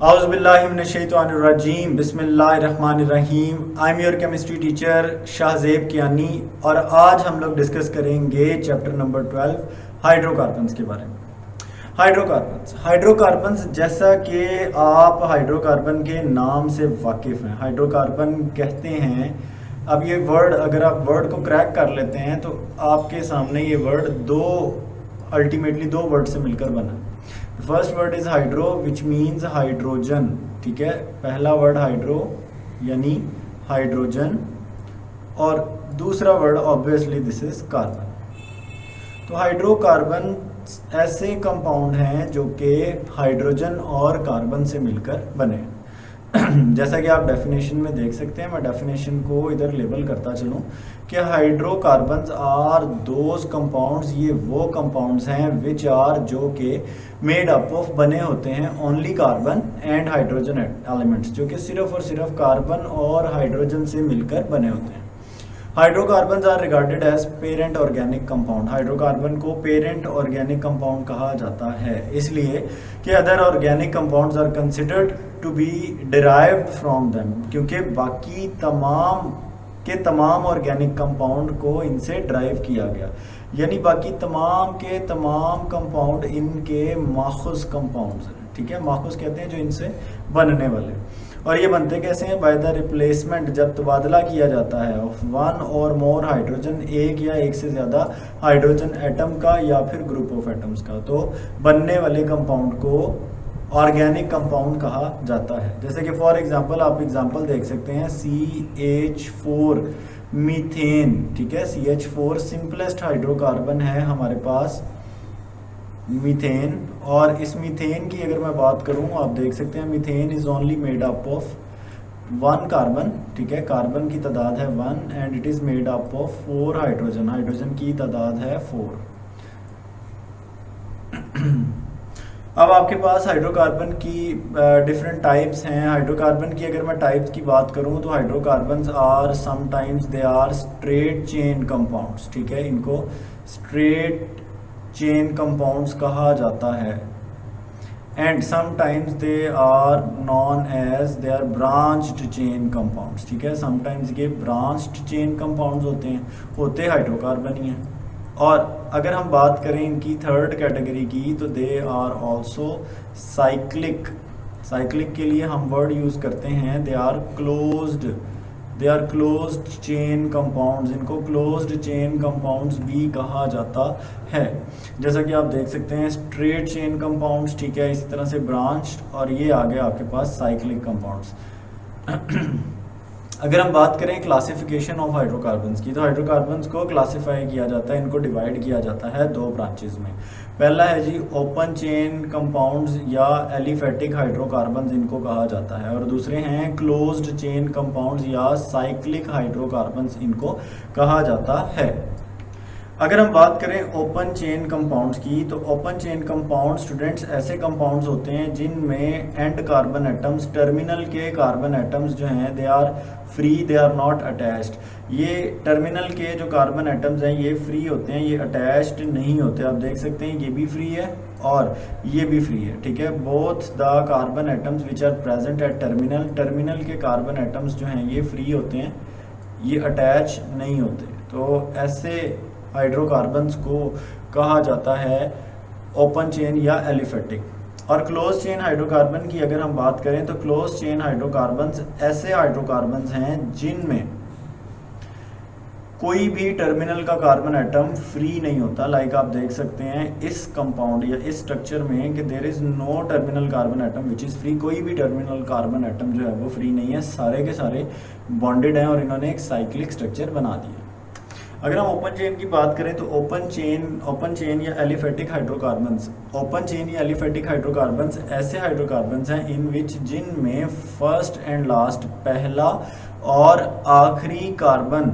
औज़ुबिल्लाहिमिनश्शैतानिर्रजीम बिस्मिल्लाहिर्रहमानिर्रहीम। I am your chemistry teacher Shahzeb Kiyani और आज हम लोग डिस्कस करेंगे चैप्टर नंबर 12 हाइड्रोकार्बन्स के बारे में। हाइड्रोकार्बन्स जैसा कि आप हाइड्रोकार्बन के नाम से वाकिफ़ हैं, हाइड्रोकार्बन कहते हैं। अब ये वर्ड अगर आप वर्ड को क्रैक कर लेते हैं तो आपके सामने ये वर्ड अल्टीमेटली दो वर्ड से मिलकर बना। First word is hydro which means hydrogen. ठीक है, पहला वर्ड हाइड्रो यानी हाइड्रोजन और दूसरा word obviously this is carbon. तो हाइड्रोकार्बन ऐसे कंपाउंड हैं जो कि हाइड्रोजन और कार्बन से मिलकर बने। जैसा कि आप डेफिनेशन में देख सकते हैं, मैं डेफिनेशन को इधर लेबल करता चलूं कि हाइड्रोकार्बन्स आर दोज कंपाउंड्स, ये वो कंपाउंड्स हैं विच आर जो कि मेड अप ऑफ बने होते हैं only carbon and hydrogen elements, जो कि सिर्फ और सिर्फ कार्बन और हाइड्रोजन से मिलकर बने होते हैं। Hydrocarbons are regarded as parent organic compound. Hydrocarbon को पेरेंट ऑर्गेनिक कंपाउंड कहा जाता है इसलिए कि other organic compounds are considered to be derived from them, क्योंकि बाकी तमाम ऑर्गेनिक कंपाउंड को इनसे ड्राइव किया गया, यानी बाकी तमाम के तमाम कंपाउंड इनके माखुज़ कंपाउंड्स हैं। ठीक है, माखुज़ कहते हैं जो इनसे बनने वाले। और ये बनते कैसे हैं? बाय द रिप्लेसमेंट, जब तबादला किया जाता है ऑफ वन और मोर हाइड्रोजन, एक या एक से ज़्यादा हाइड्रोजन एटम का या फिर ग्रुप ऑफ एटम्स का, तो बनने वाले कंपाउंड को ऑर्गेनिक कंपाउंड कहा जाता है। जैसे कि फॉर एग्जांपल आप एग्जांपल देख सकते हैं CH4 मीथेन। ठीक है, CH4 सिंपलेस्ट हाइड्रोकार्बन है हमारे पास मीथेन। और इस मीथेन की अगर मैं बात करूं, आप देख सकते हैं methane is only made up of one carbon. ठीक है, कार्बन की तादाद है 1 and it is made up of 4 hydrogen, hydrogen की तादाद है 4। अब आपके पास हाइड्रोकार्बन की डिफरेंट टाइप्स हैं। हाइड्रोकार्बन की अगर मैं टाइप्स की बात करूं तो hydrocarbons are sometimes they are straight chain compounds. ठीक है, इनको स्ट्रेट चेन कंपाउंड्स कहा जाता है and sometimes they are non as they are branched chain compounds. ठीक है, समटाइम्स ये ब्रांच्ड चेन कंपाउंड्स होते हाइड्रोकार्बन ही हैं। और अगर हम बात करें इनकी थर्ड कैटेगरी की तो they are also cyclic. Cyclic के लिए हम वर्ड यूज़ करते हैं they are closed chain compounds. इनको क्लोज्ड चेन कंपाउंड्स भी कहा जाता है। जैसा कि आप देख सकते हैं स्ट्रेट चेन कंपाउंड्स, ठीक है, इसी तरह से ब्रांच्ड, और ये आ गए आपके पास साइक्लिक कंपाउंड्स। अगर हम बात करें क्लासिफिकेशन ऑफ हाइड्रोकार्बन्स की, तो हाइड्रोकार्बन्स को क्लासिफाई किया जाता है, इनको डिवाइड किया जाता है दो ब्रांचेस में। पहला है जी ओपन चेन कंपाउंड्स या एलिफेटिक हाइड्रोकार्बन्स इनको कहा जाता है, और दूसरे हैं क्लोज्ड चेन कंपाउंड्स या साइक्लिक हाइड्रोकार्बन्स इनको कहा जाता है। अगर हम बात करें ओपन चेन कंपाउंड्स की, तो ओपन चेन कंपाउंड स्टूडेंट्स ऐसे कंपाउंड्स होते हैं जिनमें एंड कार्बन एटम्स, टर्मिनल के कार्बन एटम्स जो हैं they are free, they are not attached. ये टर्मिनल के जो कार्बन एटम्स हैं ये फ्री होते हैं, ये अटैच्ड नहीं होते। आप देख सकते हैं ये भी फ्री है और ये भी फ्री है। ठीक है, both the carbon atoms which are present at terminal, terminal के कार्बन एटम्स जो हैं ये फ्री होते हैं, ये अटैच नहीं होते। तो ऐसे हाइड्रोकार्बन्स को कहा जाता है ओपन चेन या एलिफेटिक। और क्लोज चेन हाइड्रोकार्बन की अगर हम बात करें तो क्लोज चेन हाइड्रोकार्बन्स ऐसे हाइड्रोकार्बन्स हैं जिनमें कोई भी टर्मिनल का कार्बन एटम फ्री नहीं होता। लाइक आप देख सकते हैं इस कंपाउंड या इस स्ट्रक्चर में कि there is no terminal carbon atom which is free. कोई भी टर्मिनल कार्बन एटम जो है वो फ्री नहीं है, सारे के सारे बॉन्डेड हैं और इन्होंने एक साइक्लिक स्ट्रक्चर बना दिया। अगर हम ओपन चेन की बात करें तो ओपन चेन या एलिफेटिक हाइड्रोकार्बन्स, ओपन चेन या एलिफेटिक हाइड्रोकार्बन्स ऐसे हाइड्रोकार्बन्स हैं इन विच जिनमें फर्स्ट एंड लास्ट, पहला और आखिरी carbon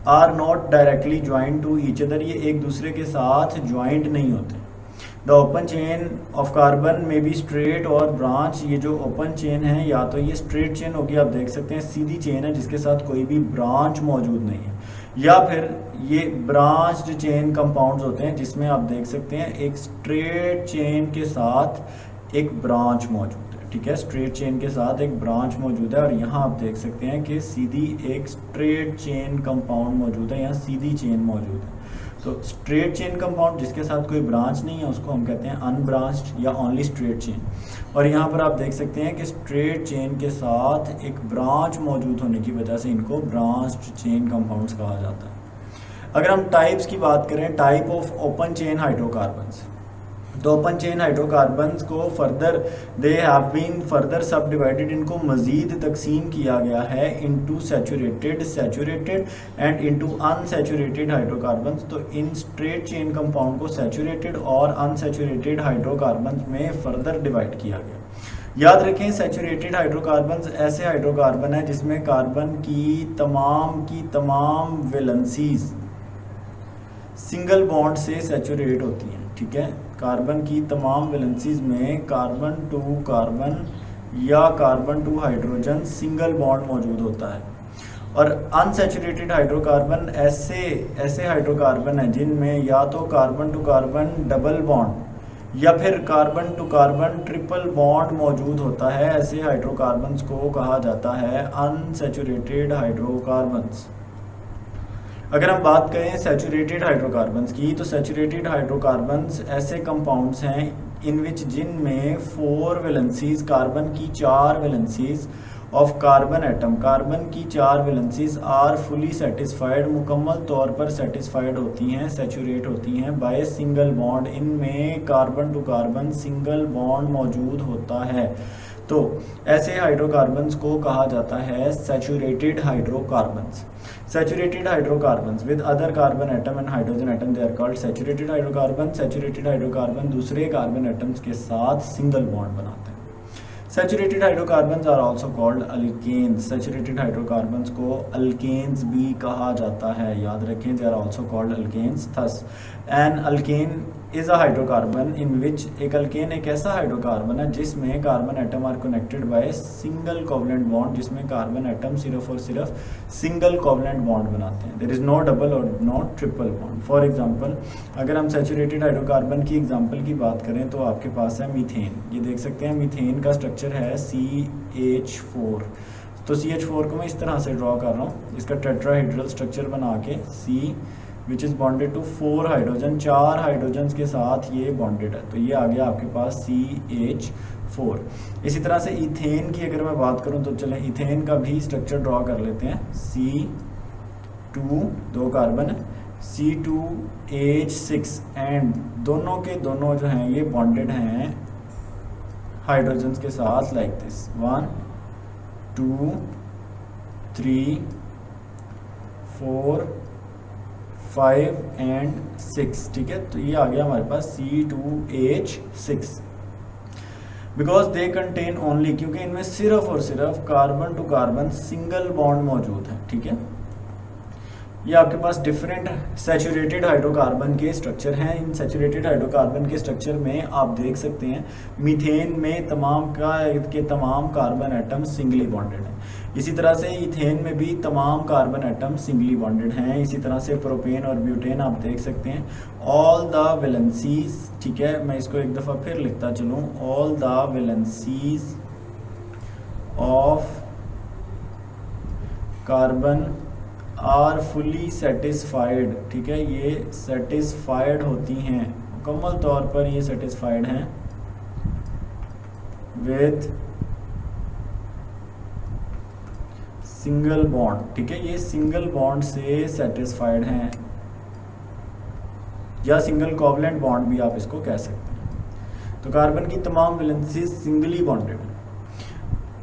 are not directly joint to each other, ये एक दूसरे के साथ ज्वाइंट नहीं होते। The open chain of carbon में भी स्ट्रेट और ब्रांच। ये जो ओपन चेन है या तो ये स्ट्रेट चेन होगी, आप देख सकते हैं सीधी चेन है जिसके साथ कोई भी ब्रांच मौजूद नहीं है, या फिर ये ब्रांच्ड चेन कंपाउंड्स होते हैं जिसमें आप देख सकते हैं एक स्ट्रेट चेन के साथ एक ब्रांच मौजूद है। ठीक है, स्ट्रेट चेन के साथ एक ब्रांच मौजूद है, और यहाँ आप देख सकते हैं कि सीधी एक स्ट्रेट चेन कंपाउंड मौजूद है, यहाँ सीधी चेन मौजूद है। तो स्ट्रेट चेन कंपाउंड जिसके साथ कोई ब्रांच नहीं है उसको हम कहते हैं अनब्रांच्ड या ओनली स्ट्रेट चेन। और यहाँ पर आप देख सकते हैं कि स्ट्रेट चेन के साथ एक ब्रांच मौजूद होने की वजह से इनको ब्रांच्ड चेन कंपाउंड्स कहा जाता है। अगर हम टाइप्स की बात करें, type of open chain hydrocarbons, तो ओपन चेन हाइड्रोकार्बन्स को further they have been further subdivided, इनको मज़ीद तकसीम किया गया है into saturated, saturated and into unsaturated hydrocarbons. तो इन स्ट्रेट चेन कंपाउंड को सैचुरेटेड और अनसैचुरेटेड हाइड्रोकार्बन्स में फर्दर डिवाइड किया गया। याद रखें, सैचुरेटेड हाइड्रोकार्बन्स ऐसे हाइड्रोकार्बन है जिसमें कार्बन की तमाम वैलेंसीज सिंगल बॉन्ड से सैचुरेट होती हैं, ठीक है। कार्बन की तमाम वैलेंसीज में कार्बन टू कार्बन या carbon to hydrogen single bond मौजूद होता है। और अनसैचुरेटेड हाइड्रोकार्बन ऐसे हाइड्रोकार्बन हैं जिनमें या तो carbon to carbon double bond या फिर carbon to carbon triple bond मौजूद होता है। ऐसे हाइड्रोकार्बन्स को कहा जाता है अनसैचुरेटेड हाइड्रोकार्बन्स। अगर हम बात करें सैचुरेटेड हाइड्रोकार्बन्स की, तो सैचुरेटेड हाइड्रोकार्बन्स ऐसे कंपाउंड्स हैं इन विच जिनमें 4 वैलेंसीज, कार्बन की 4 valencies of carbon atom, carbon की 4 वैलेंसीज आर फुली सेटिस्फाइड, मुकम्मल तौर पर सेटिस्फाइड होती हैं, सैचुरेट होती हैं बाय सिंगल बॉन्ड। इनमें carbon to carbon single bond मौजूद होता है। तो ऐसे हाइड्रोकार्बन्स को कहा जाता है saturated hydrocarbons. Saturated hydrocarbons with other carbon atom and hydrogen atom, they are called saturated hydrocarbon। Saturated hydrocarbon दूसरे कार्बन एटम्स के साथ सिंगल बॉन्ड बनाते हैं। Saturated hydrocarbons are also called alkanes। Saturated hydrocarbons को alkanes भी कहा जाता है, याद रखें, they are also called alkanes। Thus an alkane is a hydrocarbon in which, एक अल्केन एक ऐसा हाइड्रोकार्बन है जिसमें carbon atom are connected by single covalent bond, जिसमें कार्बन एटम सिर्फ और सिर्फ सिंगल कोवलेंट बॉन्ड बनाते हैं। देयर इज नो डबल और no triple bond. For example, अगर हम सैचुरेटेड हाइड्रोकार्बन की एग्जांपल की बात करें तो आपके पास है मीथेन। ये देख सकते हैं मीथेन का स्ट्रक्चर है CH4। तो CH4 को मैं इस तरह से ड्रॉ कर रहा हूँ, इसका टेट्राहेड्रल स्ट्रक्चर बना के C which is bonded to 4 hydrogen, 4 hydrogens के साथ ये बॉन्डेड है। तो ये आ गया आपके पास CH4। इसी तरह से इथेन की अगर मैं बात करूं तो चलें इथेन का भी स्ट्रक्चर ड्रॉ कर लेते हैं। C2, 2 कार्बन है, C2H6 एंड दोनों के दोनों जो हैं ये बॉन्डेड हैं हाइड्रोजन्स के साथ लाइक दिस 1 2 3 4 5 एंड 6, ठीक है। तो ये आ गया हमारे पास C2H6 because they contain only, क्योंकि इनमें सिर्फ और सिर्फ carbon to carbon single bond मौजूद है, ठीक है। ये आपके पास डिफरेंट सैचुरेटेड हाइड्रोकार्बन के स्ट्रक्चर हैं। इन सैचुरेटेड हाइड्रोकार्बन के स्ट्रक्चर में आप देख सकते हैं मीथेन में तमाम कार्बन एटम सिंगली बॉन्डेड हैं। इसी तरह से इथेन में भी तमाम कार्बन एटम सिंगली बॉन्डेड हैं। इसी तरह से प्रोपेन और ब्यूटेन आप देख सकते हैं ऑल द वैलेंसीज, ठीक है। मैं इसको एक दफ़ा फिर लिखता चलूँ, all the valencies of carbon are fully satisfied, ठीक है। ये सेटिस्फाइड होती हैं, मुकम्मल तौर पर ये सेटिस्फाइड हैं विद सिंगल बॉन्ड, ठीक है। ये सिंगल बॉन्ड से सेटिस्फाइड हैं या सिंगल कोवलेंट बॉन्ड भी आप इसको कह सकते हैं। तो कार्बन की तमाम वैलेंसीज सिंगली बॉन्डेड हैं।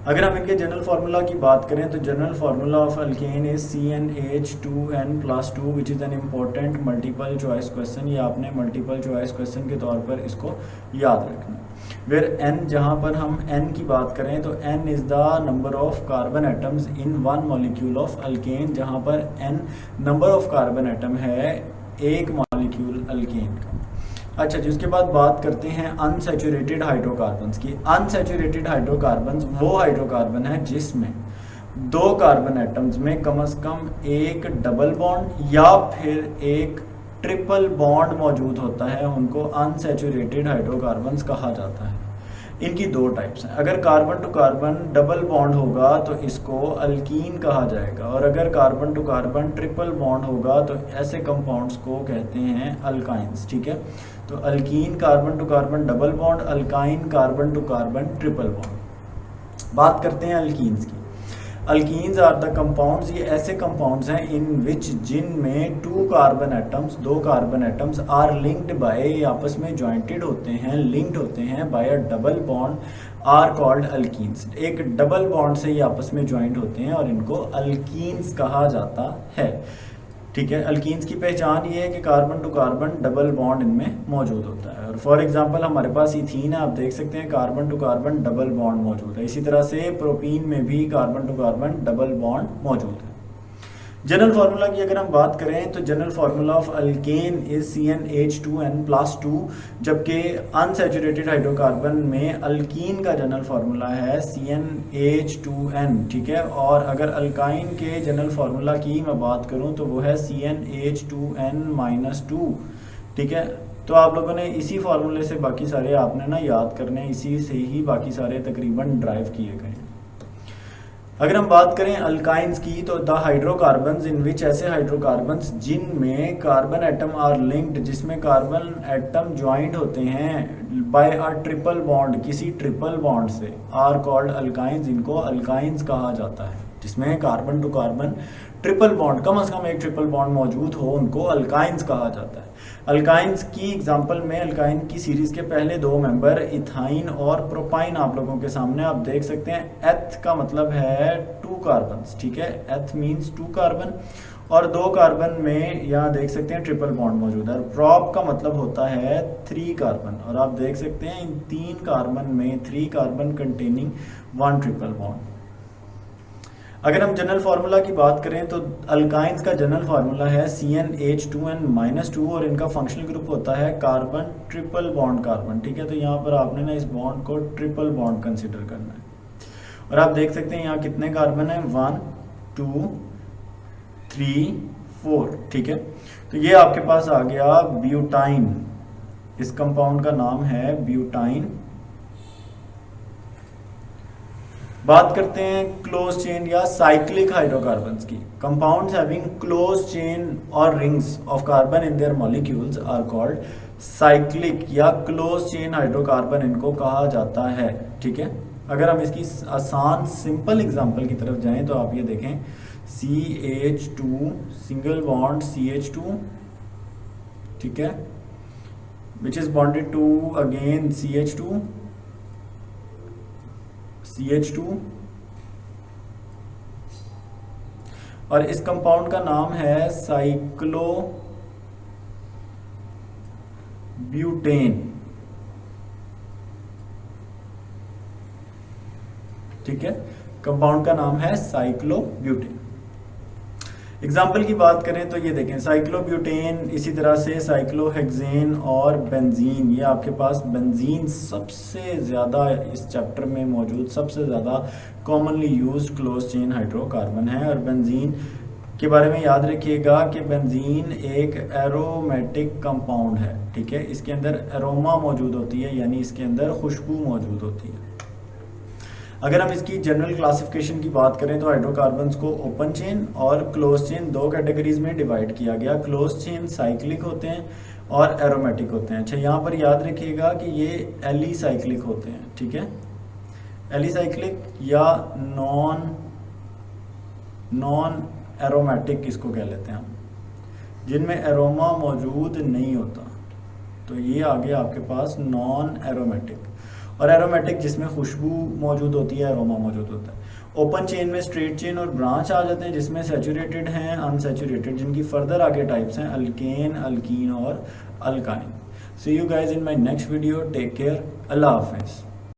अगर हम इनके जनरल फार्मूला की बात करें तो general formula of alkane is CnH2n+2 which is an important multiple choice question. ये आपने मल्टीपल चॉइस क्वेश्चन के तौर पर इसको याद रखना। वेयर n, जहाँ पर हम n की बात करें तो n is the number of carbon atoms in one molecule of alkane, जहाँ पर n number of carbon atom है एक मॉलिक्यूल अल्केन का। अच्छा जी, उसके बाद बात करते हैं अनसैचुरेटेड हाइड्रोकार्बन्स की। अनसैचुरेटेड हाइड्रोकार्बन्स वो हाइड्रोकार्बन है जिसमें 2 कार्बन एटम्स में कम से कम एक डबल बॉन्ड या फिर एक ट्रिपल बॉन्ड मौजूद होता है, उनको अनसैचुरेटेड हाइड्रोकार्बन्स कहा जाता है। इनकी दो टाइप्स हैं। अगर carbon to carbon double bond होगा तो इसको अल्कीन कहा जाएगा, और अगर carbon to carbon triple bond होगा तो ऐसे कंपाउंड्स को कहते हैं अल्काइंस। ठीक है, तो alkene carbon to carbon double bond, alkyne carbon to carbon triple bond. बात करते हैं अल्कीन्स की। अल्कीन्स आर द कंपाउंड्स, ये ऐसे कंपाउंड्स हैं इन विच जिनमें दो carbon atoms are linked by, आपस में ज्वाइंटेड होते हैं, लिंक्ड होते हैं by a double bond, are called alkenes. एक डबल बॉन्ड से ये आपस में ज्वाइंट होते हैं और इनको अल्कीन्स कहा जाता है। ठीक है, अल्कीन्स की पहचान ये है कि carbon to carbon double bond इनमें मौजूद होता है। और फॉर एग्जांपल हमारे पास इथीन है, आप देख सकते हैं carbon to carbon double bond मौजूद है। इसी तरह से प्रोपीन में भी carbon to carbon double bond मौजूद है। जनरल फार्मूला की अगर हम बात करें तो general formula of alkane is CnH2n+2, जबकि अनसैचुरेटेड हाइड्रोकार्बन में अल्कीन का जनरल फार्मूला है CnH2n। ठीक है, और अगर अल्काइन के जनरल फार्मूला की मैं बात करूं तो वो है CnH2n-2। ठीक है, तो आप लोगों ने इसी फार्मूले से बाकी सारे आपने ना याद करने, इसी से ही बाकी सारे तकरीबन ड्राइव किए गए हैं। अगर हम बात करें अल्काइंस की तो द हाइड्रोकार्बन्स इन विच, ऐसे हाइड्रोकार्बन्स जिनमें कार्बन एटम आर लिंक्ड, जिसमें कार्बन एटम ज्वाइंट होते हैं बाय अ ट्रिपल बॉन्ड, किसी ट्रिपल बॉन्ड से, आर कॉल्ड अल्काइंस, इनको अल्काइंस कहा जाता है। जिसमें carbon to carbon triple bond, कम से कम एक ट्रिपल बॉन्ड मौजूद हो, उनको अल्काइंस कहा जाता है। अल्काइंस की एग्जांपल में अल्काइन की सीरीज के पहले दो मेंबर इथाइन और प्रोपाइन आप लोगों के सामने आप देख सकते हैं। एथ का मतलब है 2 कार्बन्स। ठीक है, एथ मींस 2 कार्बन, और 2 कार्बन में यहाँ देख सकते हैं ट्रिपल बॉन्ड मौजूद है। प्रॉप का मतलब होता है 3 कार्बन, और आप देख सकते हैं इन 3 कार्बन में 3 कार्बन कंटेनिंग 1 ट्रिपल बॉन्ड। अगर हम जनरल फार्मूला की बात करें तो अल्काइंस का जनरल फार्मूला है CnH2n-2, और इनका फंक्शनल ग्रुप होता है कार्बन ट्रिपल बॉन्ड कार्बन। ठीक है, तो यहाँ पर आपने ना इस बॉन्ड को ट्रिपल बॉन्ड कंसिडर करना है। और आप देख सकते हैं यहाँ कितने कार्बन हैं, 1 2 3 4। ठीक है, तो ये आपके पास आ गया ब्यूटाइन। इस कंपाउंड का नाम है ब्यूटाइन। बात करते हैं क्लोज चेन या साइक्लिक हाइड्रोकार्बन्स की। कंपाउंड्स हैविंग क्लोज चेन और rings of carbon in their molecules are called cyclic या क्लोज चेन हाइड्रोकार्बन, इनको कहा जाता है। ठीक है, अगर हम इसकी आसान सिंपल एग्जांपल की तरफ जाएं तो आप ये देखें, CH2 सिंगल बॉन्ड CH2, ठीक है, which is bonded to again CH2 और इस कंपाउंड का नाम है साइक्लोब्यूटेन। ठीक है, कंपाउंड का नाम है साइक्लोब्यूटेन। एग्जाम्पल की बात करें तो ये देखें, साइक्लोब्यूटेन, इसी तरह से साइक्लोहेक्सेन और बेंजीन। ये आपके पास बेंजीन सबसे ज़्यादा इस चैप्टर में मौजूद, सबसे ज़्यादा commonly used close chain hydrocarbon है। और बेंजीन के बारे में याद रखिएगा कि बेंजीन एक एरोमेटिक कंपाउंड है। ठीक है, इसके अंदर एरोमा मौजूद होती है, यानी इसके अंदर खुशबू मौजूद होती है। अगर हम इसकी जनरल क्लासिफिकेशन की बात करें तो हाइड्रोकार्बन्स को ओपन चेन और क्लोज चेन दो कैटेगरीज में डिवाइड किया गया। क्लोज चेन साइक्लिक होते हैं और एरोमेटिक होते हैं। अच्छा, यहाँ पर याद रखिएगा कि ये एलिसाइक्लिक होते हैं। ठीक है, एलिसाइक्लिक या नॉन एरोमेटिक इसको कह लेते हैं हम, जिनमें एरोमा मौजूद नहीं होता। तो ये आ गया आपके पास नॉन एरोमेटिक। और एरोमेटिक जिसमें खुशबू मौजूद होती है, एरोमा मौजूद होता है। ओपन चेन में स्ट्रेट चेन और ब्रांच आ जाते हैं, जिसमें सैचुरेटेड हैं, अनसैचुरेटेड, जिनकी फर्दर आगे टाइप्स हैं अल्केन, अल्कीन और alkyne. See you guys in my next video. Take care, अल्लाह हाफिज़।